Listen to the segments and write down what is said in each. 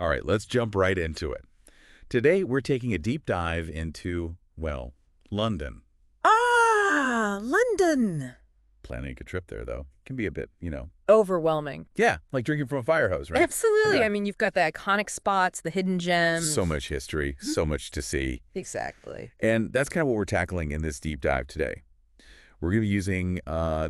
All right, let's jump right into it. Today, we're taking a deep dive into, well, London. Ah, London. Planning a trip there, though, can be a bit, Overwhelming. yeah, like drinking from a fire hose, right? Absolutely. Yeah. I mean, you've got the iconic spots, the hidden gems. So much history, so much to see. Exactly. And that's kind of what we're tackling in this deep dive today. We're going to be using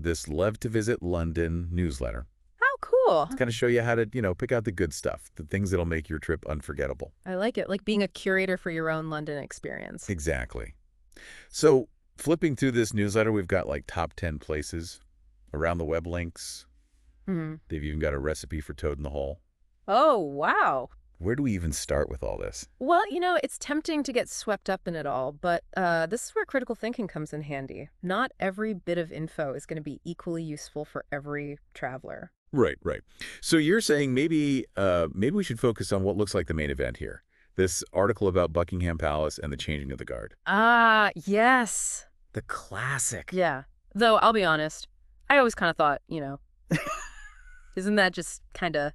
this Love to Visit London newsletter. How cool. Kind of show you how to, pick out the good stuff, the things that'll make your trip unforgettable. I like it. Like being a curator for your own London experience. Exactly. So flipping through this newsletter, we've got like top 10 places, around the web links. Hmm. They've even got a recipe for toad in the hole. Oh, wow. Where do we even start with all this? Well, it's tempting to get swept up in it all, but this is where critical thinking comes in handy. Not every bit of info is going to be equally useful for every traveler. Right, right. So you're saying maybe we should focus on what looks like the main event here. This article about Buckingham Palace and the changing of the guard. Ah, yes. The classic. Yeah. Though, I'll be honest, I always kind of thought, isn't that just kind of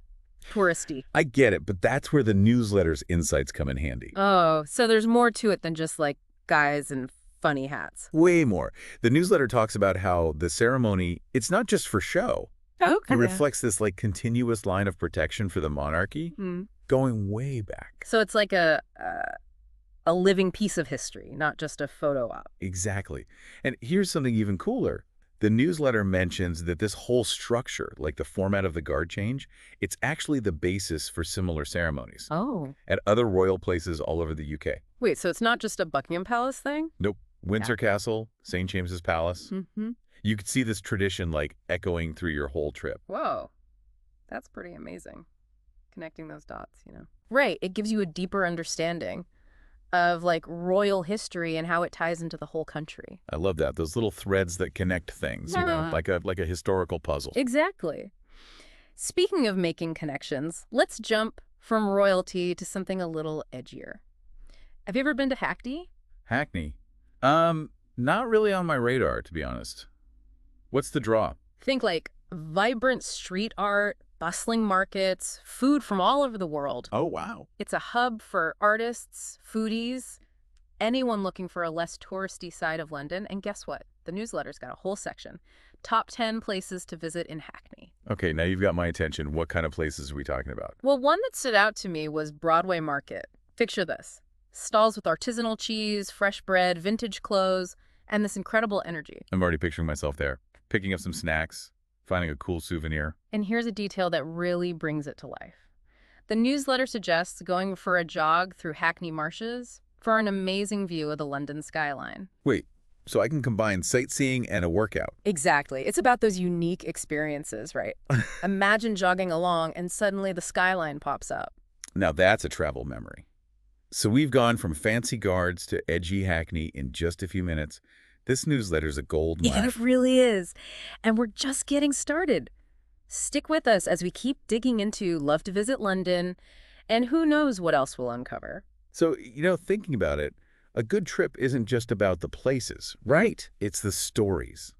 touristy? I get it, but that's where the newsletter's insights come in handy. Oh, so there's more to it than just like guys in funny hats. Way more. The newsletter talks about how the ceremony, it's not just for show. Okay. It reflects this like continuous line of protection for the monarchy going way back. So it's like a living piece of history, not just a photo op. Exactly. And here's something even cooler. The newsletter mentions that this whole structure, like the format of the guard change, it's actually the basis for similar ceremonies Oh. at other royal places all over the UK. Wait, so it's not just a Buckingham Palace thing? Nope. Windsor Castle, St. James's Palace. Mm-hmm. You could see this tradition like echoing through your whole trip. Whoa. That's pretty amazing. Connecting those dots, Right. It gives you a deeper understanding of like royal history and how it ties into the whole country. I love that. Those little threads that connect things, Yeah. like a historical puzzle. Exactly. Speaking of making connections, let's jump from royalty to something a little edgier. Have you ever been to Hackney? Hackney. Not really on my radar, to be honest. What's the draw? Think like vibrant street art, bustling markets, food from all over the world. Oh, wow. It's a hub for artists, foodies, anyone looking for a less touristy side of London. And guess what? The newsletter's got a whole section. Top 10 places to visit in Hackney. Okay, now you've got my attention. What kind of places are we talking about? Well, one that stood out to me was Broadway Market. Picture this. Stalls with artisanal cheese, fresh bread, vintage clothes, and this incredible energy. I'm already picturing myself there, picking up some snacks, finding a cool souvenir. And here's a detail that really brings it to life. The newsletter suggests going for a jog through Hackney Marshes for an amazing view of the London skyline. Wait, so I can combine sightseeing and a workout? Exactly. It's about those unique experiences, right? Imagine jogging along and suddenly the skyline pops up. Now that's a travel memory. So we've gone from fancy guards to edgy Hackney in just a few minutes. This newsletter's a gold mine. Yeah, it really is. And we're just getting started. Stick with us as we keep digging into Love to Visit London, and who knows what else we'll uncover. So, thinking about it, a good trip isn't just about the places, right? It's the stories,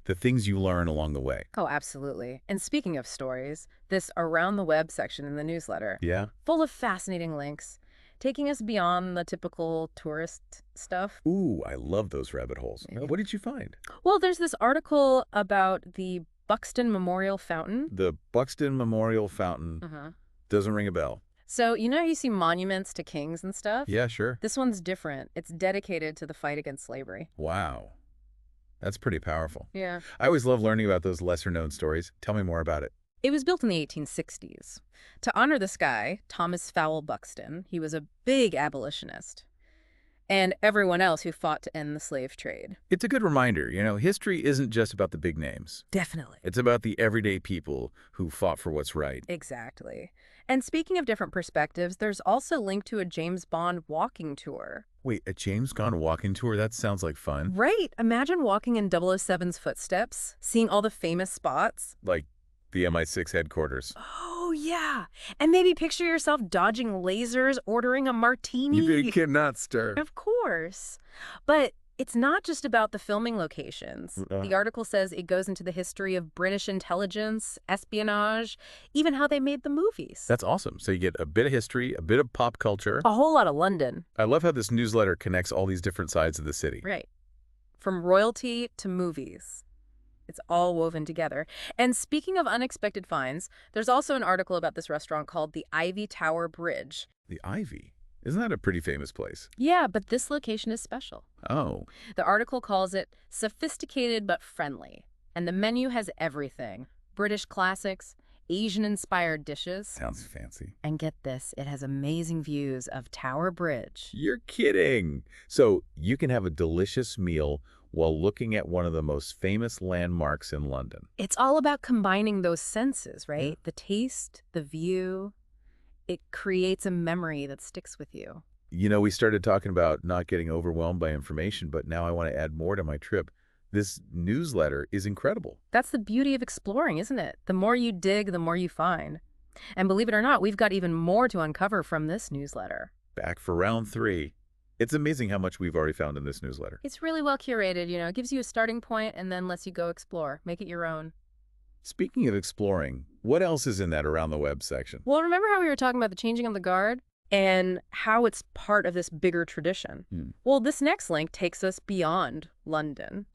the things you learn along the way. Oh, absolutely. And speaking of stories, this Around the Web section in the newsletter, Yeah? full of fascinating links, taking us beyond the typical tourist stuff. Ooh, I love those rabbit holes. Yeah. What did you find? Well, there's this article about the Buxton Memorial Fountain. The Buxton Memorial Fountain doesn't ring a bell. So, you see monuments to kings and stuff? Yeah, sure. This one's different. It's dedicated to the fight against slavery. Wow. That's pretty powerful. Yeah. I always love learning about those lesser-known stories. Tell me more about it. It was built in the 1860s. To honor this guy, Thomas Fowell Buxton, he was a big abolitionist. And everyone else who fought to end the slave trade. It's a good reminder, history isn't just about the big names. Definitely. It's about the everyday people who fought for what's right. Exactly. And speaking of different perspectives, there's also linked to a James Bond walking tour. Wait, a James Bond walking tour? That sounds like fun. Right. Imagine walking in 007's footsteps, seeing all the famous spots. Like the MI6 headquarters. Oh, yeah. And maybe picture yourself dodging lasers, ordering a martini. You cannot stir. Of course. But It's not just about the filming locations. Uh, The article says it goes into the history of British intelligence, espionage, even how they made the movies. that's awesome. So you get a bit of history, a bit of pop culture. A whole lot of London. I love how this newsletter connects all these different sides of the city. Right. From royalty to movies. It's all woven together. And speaking of unexpected finds, there's also an article about this restaurant called the Ivy Tower Bridge. The Ivy. Isn't that a pretty famous place? Yeah, but this location is special. Oh, The article calls it sophisticated but friendly. And the menu has everything. British classics, Asian-inspired dishes. sounds fancy. And get this, it has amazing views of Tower Bridge. You're kidding. So you can have a delicious meal while looking at one of the most famous landmarks in London. It's all about combining those senses, right? Yeah. The taste, the view. It creates a memory that sticks with you. You know, we started talking about not getting overwhelmed by information, but now I want to add more to my trip. This newsletter is incredible. That's the beauty of exploring, isn't it? The more you dig, the more you find. And believe it or not, we've got even more to uncover from this newsletter. Back for round 3. It's amazing how much we've already found in this newsletter. It's really well curated, it gives you a starting point and then lets you go explore. Make it your own. Speaking of exploring, what else is in that around the web section? Well, remember how we were talking about the changing of the guard? And how it's part of this bigger tradition? Well, this next link takes us beyond London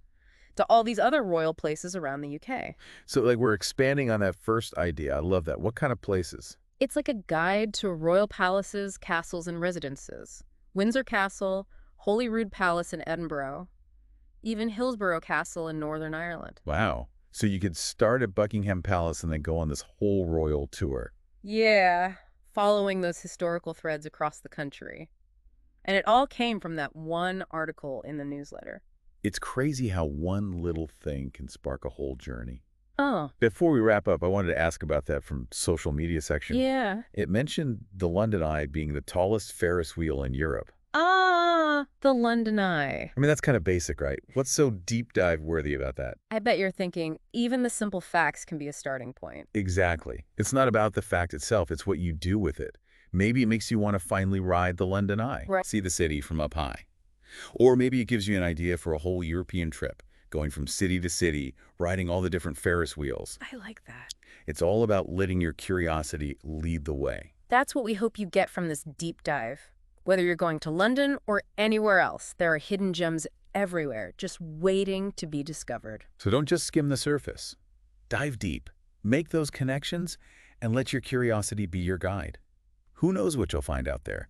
to all these other royal places around the UK. So like we're expanding on that first idea. I love that. What kind of places? It's like a guide to royal palaces, castles, and residences. Windsor Castle, Holyrood Palace in Edinburgh, even Hillsborough Castle in Northern Ireland. Wow. So you could start at Buckingham Palace and then go on this whole royal tour. Yeah, following those historical threads across the country. And it all came from that one article in the newsletter. It's crazy how one little thing can spark a whole journey. Oh, Before we wrap up, I wanted to ask about that from social media section. yeah. It mentioned the London Eye being the tallest Ferris wheel in Europe. Ah, the London Eye. I mean, that's kind of basic, right? What's so deep dive worthy about that? I bet you're thinking even the simple facts can be a starting point. Exactly. It's not about the fact itself, it's what you do with it. Maybe it makes you want to finally ride the London Eye, Right. see the city from up high. Or maybe it gives you an idea for a whole European trip, going from city to city, riding all the different Ferris wheels. I like that. It's all about letting your curiosity lead the way. That's what we hope you get from this deep dive. Whether you're going to London or anywhere else, there are hidden gems everywhere, just waiting to be discovered. So don't just skim the surface. Dive deep, make those connections, and let your curiosity be your guide. Who knows what you'll find out there?